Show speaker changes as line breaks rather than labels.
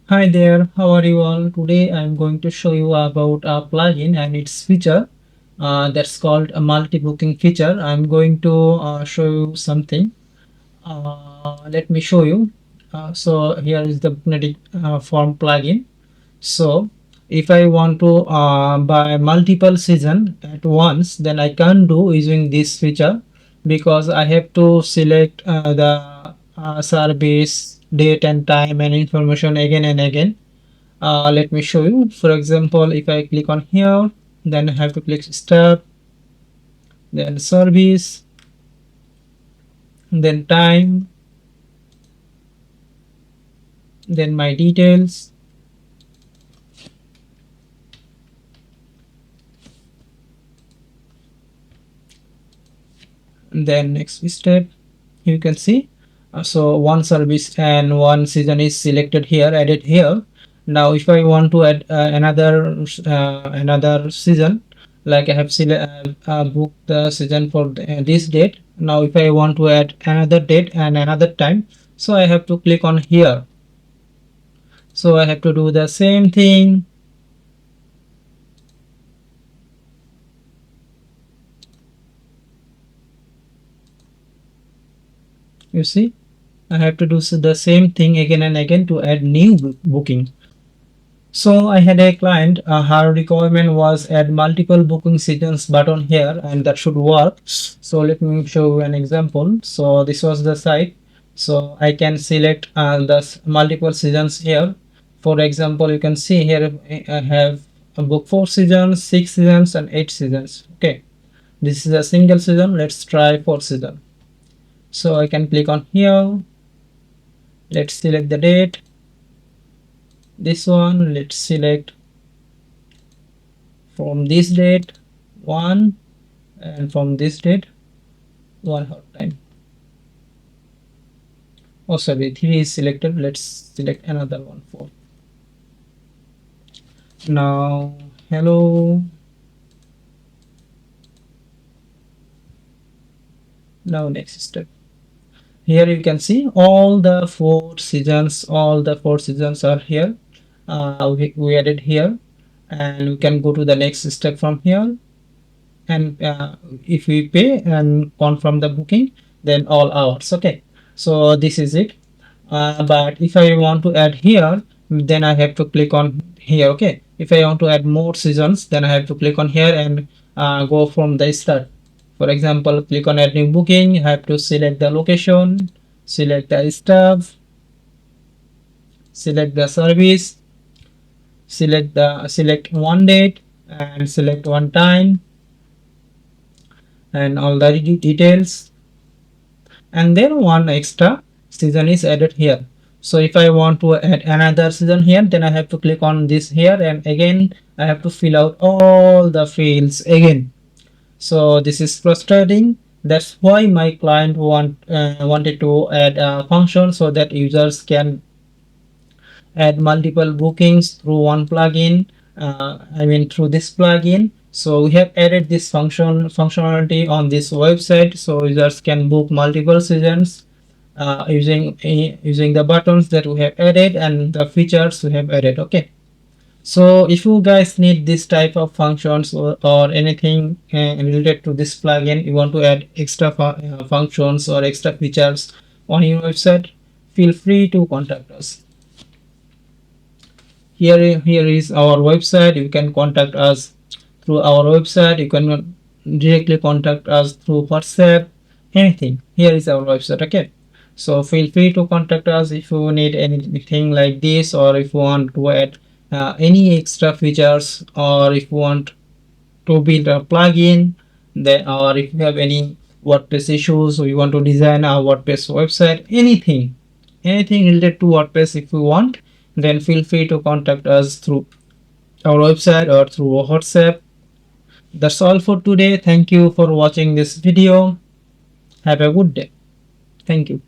Hi there, how are you all? Today I'm going to show you about a plugin and its feature that's called a multi-booking feature. I'm going to show you something. Let me show you. So here is the Booknetic form plugin. So if I want to buy multiple season at once, then I can't do using this feature because I have to select the service, date and time and information again and again. Let me show you. For example, if I click on here, then I have to click start, then service, then time, then my details, then next step. You can see so one service and one season is selected here, added here. Now if I want to add another season, like I have booked the season for this date. Now if I want to add another date and another time, so I have to click on here. So I have to do the same thing. You see, I have to do the same thing again and again to add new booking. So I had a client, her requirement was add multiple booking seasons button here, and that should work. So let me show you an example. So this was the site. So I can select the multiple seasons here. For example, you can see here I have a book 4 seasons, 6 seasons and 8 seasons. Okay, this is a single season. Let's try 4 season. So I can click on here. Let's select the date. This one, let's select from this date 1, and from this date 1 hot time. Oh sorry, 3 is selected. Let's select another one, 4. Now hello, now next step. Here you can see all the 4 seasons, all the 4 seasons are here. We added here, and we can go to the next step from here. And if we pay and confirm the booking, then all hours. Okay, so this is it. But if I want to add here, then I have to click on here. Okay, if I want to add more seasons, then I have to click on here and go from the start. For example, click on add new booking. I have to select the location, select the staff, select the service, select one date and select one time and all the details, and then one extra season is added here. So if I want to add another season here, then I have to click on this here, and again I have to fill out all the fields again. So this is frustrating. That's why my client wanted to add a function so that users can add multiple bookings through one plugin. Through this plugin. So we have added this functionality on this website, so users can book multiple seasons using the buttons that we have added and the features we have added. Okay, so if you guys need this type of functions or anything related to this plugin, you want to add extra functions or extra features on your website, feel free to contact us. Here is our website. You can contact us through our website. You can directly contact us through WhatsApp, anything. Here is our website. Okay, so feel free to contact us if you need anything like this, or if you want to add any extra features, or if you want to build a plugin, then, or if you have any WordPress issues, or you want to design a WordPress website, anything related to WordPress, if you want, then feel free to contact us through our website or through WhatsApp. That's all for today. Thank you for watching this video. Have a good day. Thank you.